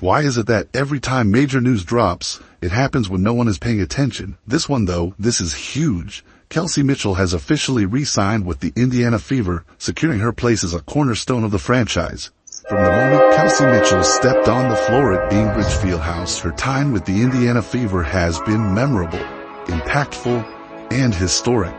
Why is it that every time major news drops, it happens when no one is paying attention? This one though, this is huge. Kelsey Mitchell has officially re-signed with the Indiana Fever, securing her place as a cornerstone of the franchise. From the moment Kelsey Mitchell stepped on the floor at Bainbridge Fieldhouse, her time with the Indiana Fever has been memorable, impactful, and historic.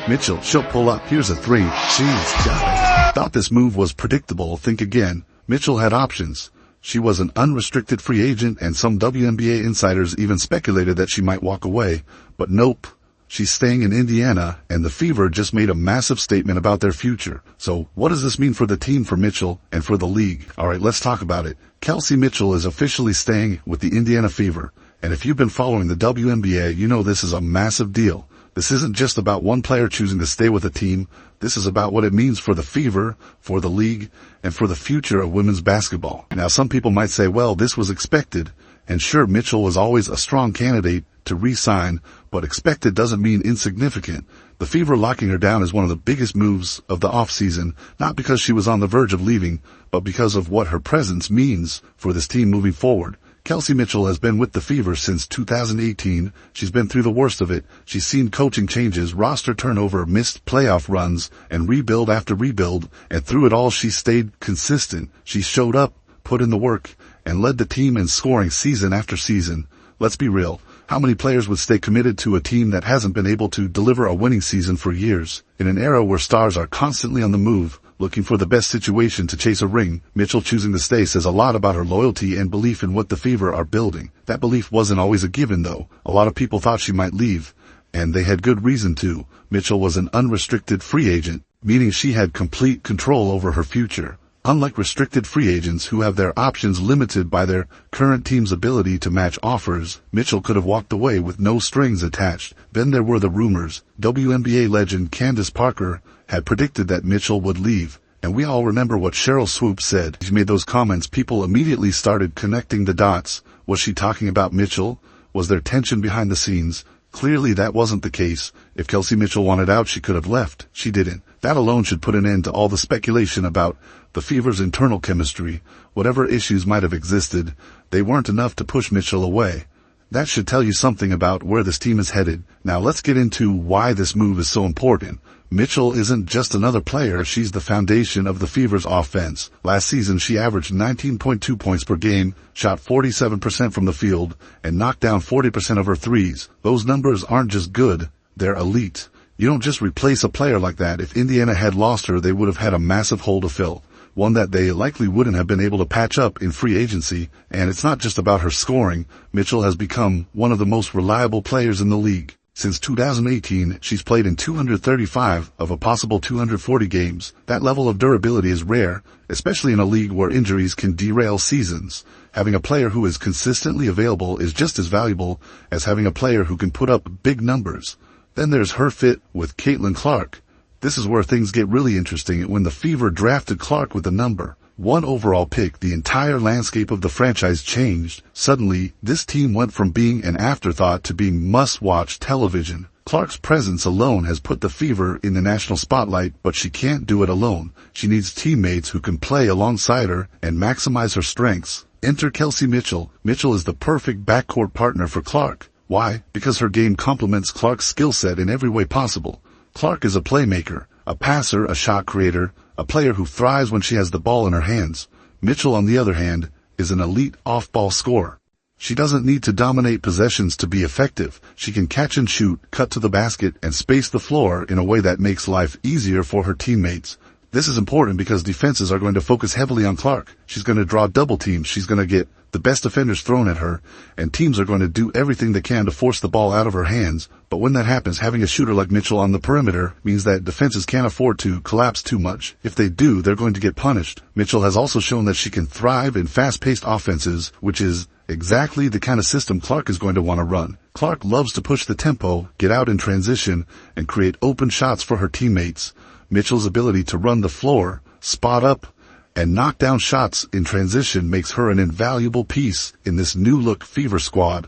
Mitchell, she'll pull up. Here's a three. She's got it. Thought this move was predictable. Think again. Mitchell had options. She was an unrestricted free agent, and some WNBA insiders even speculated that she might walk away. But nope. She's staying in Indiana, and the Fever just made a massive statement about their future. So what does this mean for the team, for Mitchell, and for the league? Alright, let's talk about it. Kelsey Mitchell is officially staying with the Indiana Fever. And if you've been following the WNBA, you know this is a massive deal. This isn't just about one player choosing to stay with a team. This is about what it means for the Fever, for the league, and for the future of women's basketball. Now, some people might say, well, this was expected. And sure, Mitchell was always a strong candidate to re-sign, but expected doesn't mean insignificant. The Fever locking her down is one of the biggest moves of the offseason, not because she was on the verge of leaving, but because of what her presence means for this team moving forward. Kelsey Mitchell has been with the Fever since 2018. She's been through the worst of it. She's seen coaching changes, roster turnover, missed playoff runs, and rebuild after rebuild, and through it all she stayed consistent. She showed up, put in the work, and led the team in scoring season after season. Let's be real. How many players would stay committed to a team that hasn't been able to deliver a winning season for years? In an era where stars are constantly on the move, looking for the best situation to chase a ring, Mitchell choosing to stay says a lot about her loyalty and belief in what the Fever are building. That belief wasn't always a given, though. A lot of people thought she might leave, and they had good reason to. Mitchell was an unrestricted free agent, meaning she had complete control over her future. Unlike restricted free agents who have their options limited by their current team's ability to match offers, Mitchell could have walked away with no strings attached. Then there were the rumors. WNBA legend Candace Parker had predicted that Mitchell would leave, and we all remember what Cheryl Swoop said. She made those comments. People immediately started connecting the dots. Was she talking about Mitchell? Was there tension behind the scenes? Clearly that wasn't the case. If Kelsey Mitchell wanted out, she could have left. She didn't. That alone should put an end to all the speculation about the Fever's internal chemistry. Whatever issues might have existed, they weren't enough to push Mitchell away. That should tell you something about where this team is headed. Now let's get into why this move is so important. Mitchell isn't just another player, she's the foundation of the Fever's offense. Last season she averaged 19.2 points per game, shot 47% from the field, and knocked down 40% of her threes. Those numbers aren't just good, they're elite. You don't just replace a player like that. If Indiana had lost her, they would have had a massive hole to fill, one that they likely wouldn't have been able to patch up in free agency. And it's not just about her scoring. Mitchell has become one of the most reliable players in the league. Since 2018, she's played in 235 of a possible 240 games. That level of durability is rare, especially in a league where injuries can derail seasons. Having a player who is consistently available is just as valuable as having a player who can put up big numbers. Then there's her fit with Caitlin Clark. This is where things get really interesting. When the Fever drafted Clark with the number 1 overall pick, the entire landscape of the franchise changed. Suddenly, this team went from being an afterthought to being must-watch television. Clark's presence alone has put the Fever in the national spotlight, but she can't do it alone. She needs teammates who can play alongside her and maximize her strengths. Enter Kelsey Mitchell. Mitchell is the perfect backcourt partner for Clark. Why? Because her game complements Clark's skill set in every way possible. Clark is a playmaker, a passer, a shot creator, a player who thrives when she has the ball in her hands. Mitchell, on the other hand, is an elite off-ball scorer. She doesn't need to dominate possessions to be effective. She can catch and shoot, cut to the basket, and space the floor in a way that makes life easier for her teammates. This is important because defenses are going to focus heavily on Clark. She's going to draw double teams. She's going to get the best defenders thrown at her, and teams are going to do everything they can to force the ball out of her hands. But when that happens, having a shooter like Mitchell on the perimeter means that defenses can't afford to collapse too much. If they do, they're going to get punished. Mitchell has also shown that she can thrive in fast-paced offenses, which is exactly the kind of system Clark is going to want to run. Clark loves to push the tempo, get out in transition, and create open shots for her teammates. Mitchell's ability to run the floor, spot up, and knock down shots in transition makes her an invaluable piece in this new-look Fever squad.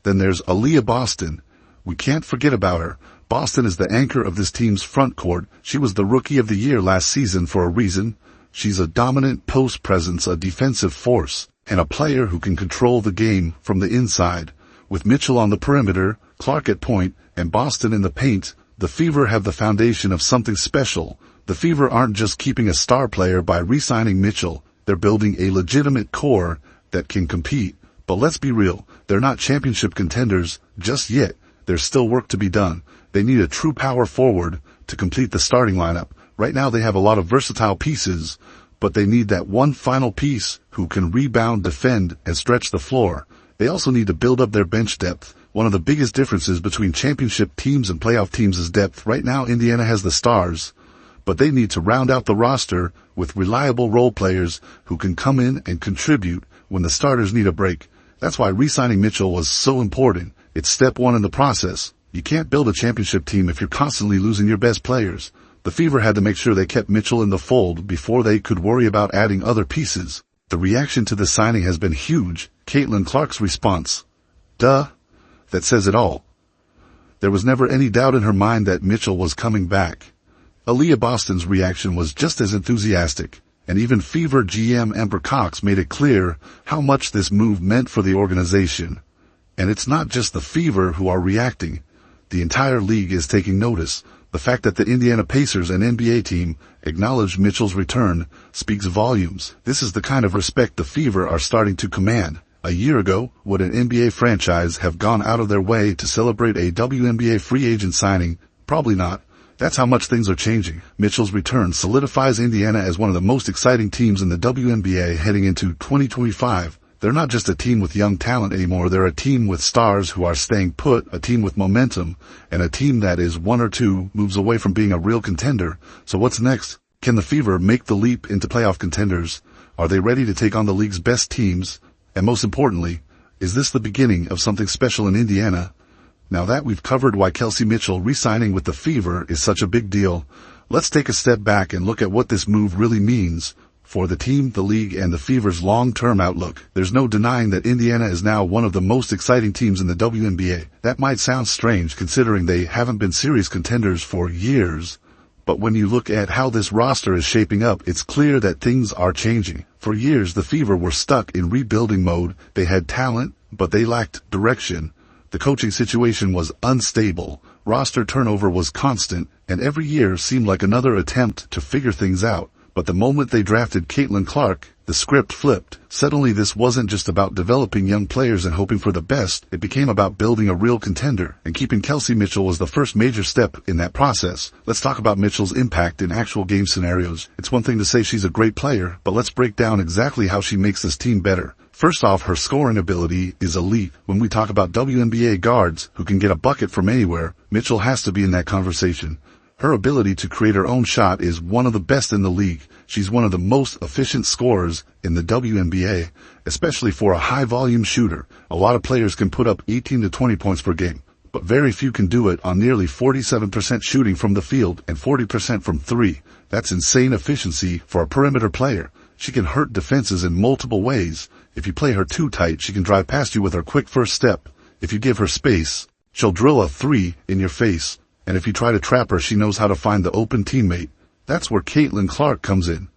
Then there's Aaliyah Boston. We can't forget about her. Boston is the anchor of this team's front court. She was the Rookie of the Year last season for a reason. She's a dominant post presence, a defensive force. and a player who can control the game from the inside. With Mitchell on the perimeter, Clark at point, and Boston in the paint, the Fever have the foundation of something special. The Fever aren't just keeping a star player by re-signing Mitchell. They're building a legitimate core that can compete. But let's be real, they're not championship contenders just yet. There's still work to be done. They need a true power forward to complete the starting lineup. Right now they have a lot of versatile pieces, but they need that one final piece who can rebound, defend, and stretch the floor. They also need to build up their bench depth. One of the biggest differences between championship teams and playoff teams is depth. Right now Indiana has the stars, but they need to round out the roster with reliable role players who can come in and contribute when the starters need a break. That's why re-signing Mitchell was so important. It's step one in the process. You can't build a championship team if you're constantly losing your best players. The Fever had to make sure they kept Mitchell in the fold before they could worry about adding other pieces. The reaction to the signing has been huge. Caitlin Clark's response, "Duh," that says it all. There was never any doubt in her mind that Mitchell was coming back. Aaliyah Boston's reaction was just as enthusiastic, and even Fever GM Amber Cox made it clear how much this move meant for the organization. And it's not just the Fever who are reacting. The entire league is taking notice. The fact that the Indiana Pacers and NBA team acknowledged Mitchell's return speaks volumes. This is the kind of respect the Fever are starting to command. A year ago, would an NBA franchise have gone out of their way to celebrate a WNBA free agent signing? Probably not. That's how much things are changing. Mitchell's return solidifies Indiana as one of the most exciting teams in the WNBA heading into 2025. They're not just a team with young talent anymore. They're a team with stars who are staying put, a team with momentum, and a team that is one or two moves away from being a real contender. So what's next? Can the Fever make the leap into playoff contenders? Are they ready to take on the league's best teams? And most importantly, is this the beginning of something special in Indiana? Now that we've covered why Kelsey Mitchell re-signing with the Fever is such a big deal, let's take a step back and look at what this move really means for the team, the league, and the Fever's long-term outlook. There's no denying that Indiana is now one of the most exciting teams in the WNBA. That might sound strange considering they haven't been serious contenders for years, but when you look at how this roster is shaping up, it's clear that things are changing. For years, the Fever were stuck in rebuilding mode. They had talent, but they lacked direction. The coaching situation was unstable, roster turnover was constant, and every year seemed like another attempt to figure things out. But the moment they drafted Caitlin Clark, the script flipped. Suddenly this wasn't just about developing young players and hoping for the best. It became about building a real contender, and keeping Kelsey Mitchell was the first major step in that process. Let's talk about Mitchell's impact in actual game scenarios. It's one thing to say she's a great player, but let's break down exactly how she makes this team better. First off, her scoring ability is elite. When we talk about WNBA guards who can get a bucket from anywhere, Mitchell has to be in that conversation. Her ability to create her own shot is one of the best in the league. She's one of the most efficient scorers in the WNBA, especially for a high-volume shooter. A lot of players can put up 18 to 20 points per game, but very few can do it on nearly 47% shooting from the field and 40% from three. That's insane efficiency for a perimeter player. She can hurt defenses in multiple ways. If you play her too tight, she can drive past you with her quick first step. If you give her space, she'll drill a three in your face. And if you try to trap her, she knows how to find the open teammate. That's where Caitlin Clark comes in.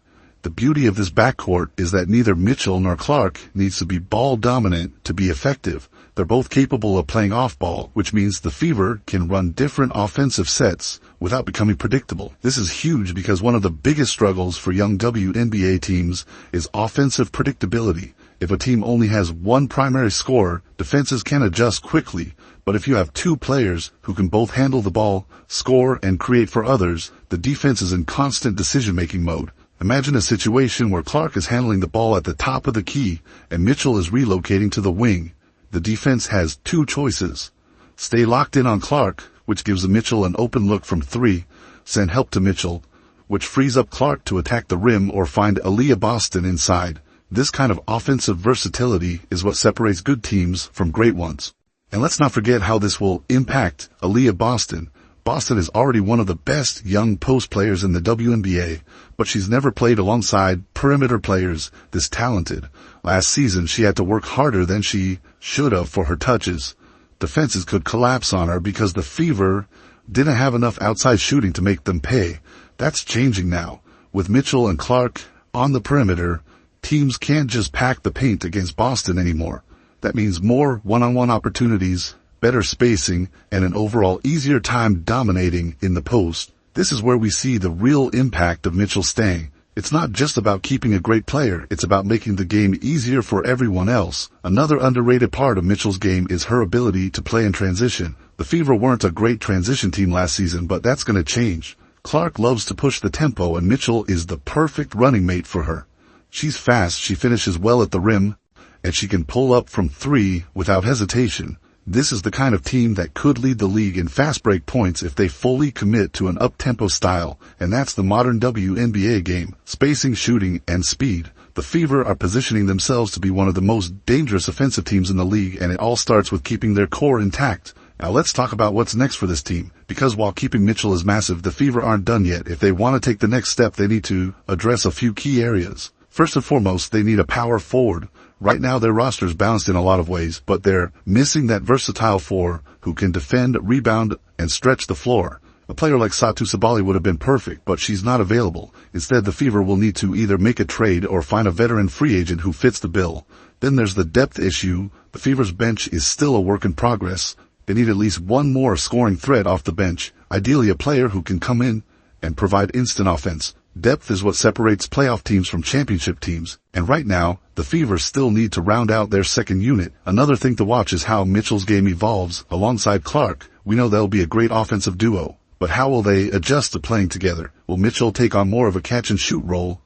The beauty of this backcourt is that neither Mitchell nor Clark needs to be ball dominant to be effective. They're both capable of playing off ball, which means the Fever can run different offensive sets without becoming predictable. This is huge because one of the biggest struggles for young WNBA teams is offensive predictability. If a team only has one primary scorer, defenses can adjust quickly. But if you have two players who can both handle the ball, score, and create for others, the defense is in constant decision-making mode. Imagine a situation where Clark is handling the ball at the top of the key and Mitchell is relocating to the wing. The defense has two choices. Stay locked in on Clark, which gives Mitchell an open look from three, send help to Mitchell, which frees up Clark to attack the rim or find Aaliyah Boston inside. This kind of offensive versatility is what separates good teams from great ones. And let's not forget how this will impact Aaliyah Boston. Boston is already one of the best young post players in the WNBA, but she's never played alongside perimeter players this talented. Last season, she had to work harder than she should have for her touches. Defenses could collapse on her because the Fever didn't have enough outside shooting to make them pay. That's changing now. With Mitchell and Clark on the perimeter, Teams can't just pack the paint against Boston anymore. That means more one-on-one opportunities, better spacing, and an overall easier time dominating in the post. This is where we see the real impact of Mitchell staying. It's not just about keeping a great player, it's about making the game easier for everyone else. Another underrated part of Mitchell's game is her ability to play in transition. The Fever weren't a great transition team last season, but that's going to change. Clark loves to push the tempo, and Mitchell is the perfect running mate for her. She's fast, she finishes well at the rim, and she can pull up from three without hesitation. This is the kind of team that could lead the league in fast break points if they fully commit to an up-tempo style, and that's the modern WNBA game: spacing, shooting, and speed. The Fever are positioning themselves to be one of the most dangerous offensive teams in the league, and it all starts with keeping their core intact. Now let's talk about what's next for this team, because while keeping Mitchell is massive, the Fever aren't done yet. If they want to take the next step, they need to address a few key areas. First and foremost, they need a power forward. Right now their roster's balanced in a lot of ways, but they're missing that versatile four who can defend, rebound, and stretch the floor. A player like Satou Sabally would have been perfect, but she's not available. Instead, the Fever will need to either make a trade or find a veteran free agent who fits the bill. Then there's the depth issue. The Fever's bench is still a work in progress. They need at least one more scoring threat off the bench, ideally a player who can come in and provide instant offense. Depth is what separates playoff teams from championship teams, and right now, the Fever still need to round out their second unit. Another thing to watch is how Mitchell's game evolves alongside Clark. We know they'll be a great offensive duo, but how will they adjust to playing together? Will Mitchell take on more of a catch-and-shoot role?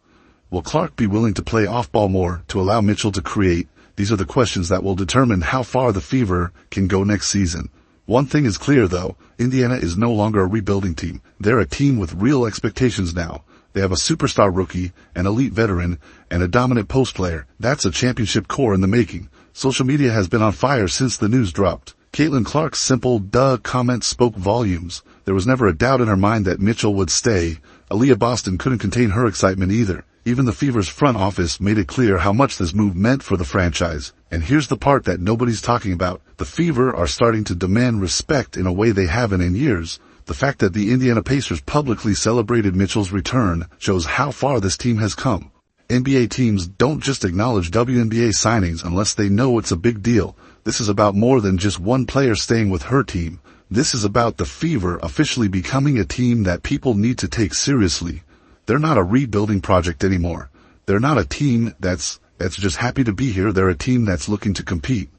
Will Clark be willing to play off-ball more to allow Mitchell to create? These are the questions that will determine how far the Fever can go next season. One thing is clear, though: Indiana is no longer a rebuilding team. They're a team with real expectations now. They have a superstar rookie, an elite veteran, and a dominant post player. That's a championship core in the making. Social media has been on fire since the news dropped. Caitlin Clark's simple "duh" comment spoke volumes. There was never a doubt in her mind that Mitchell would stay. Aaliyah Boston couldn't contain her excitement either. Even the Fever's front office made it clear how much this move meant for the franchise. And here's the part that nobody's talking about. The Fever are starting to demand respect in a way they haven't in years. The fact that the Indiana Pacers publicly celebrated Mitchell's return shows how far this team has come. NBA teams don't just acknowledge WNBA signings unless they know it's a big deal. This is about more than just one player staying with her team. This is about the Fever officially becoming a team that people need to take seriously. They're not a rebuilding project anymore. They're not a team that's just happy to be here. They're a team that's looking to compete.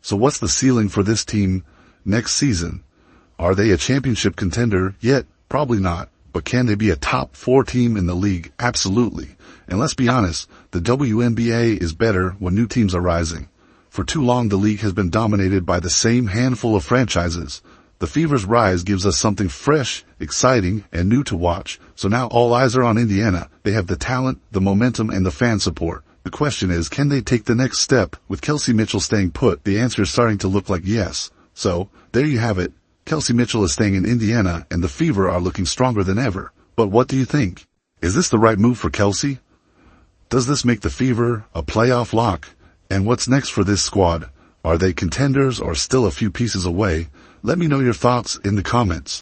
So what's the ceiling for this team next season? Are they a championship contender yet? Probably not. But can they be a top 4 team in the league? Absolutely. And let's be honest, the WNBA is better when new teams are rising. For too long, the league has been dominated by the same handful of franchises. The Fever's rise gives us something fresh, exciting, and new to watch. So now all eyes are on Indiana. They have the talent, the momentum, and the fan support. The question is, can they take the next step? With Kelsey Mitchell staying put, the answer is starting to look like yes. So, there you have it. Kelsey Mitchell is staying in Indiana, and the Fever are looking stronger than ever. But what do you think? Is this the right move for Kelsey? Does this make the Fever a playoff lock? And what's next for this squad? Are they contenders or still a few pieces away? Let me know your thoughts in the comments.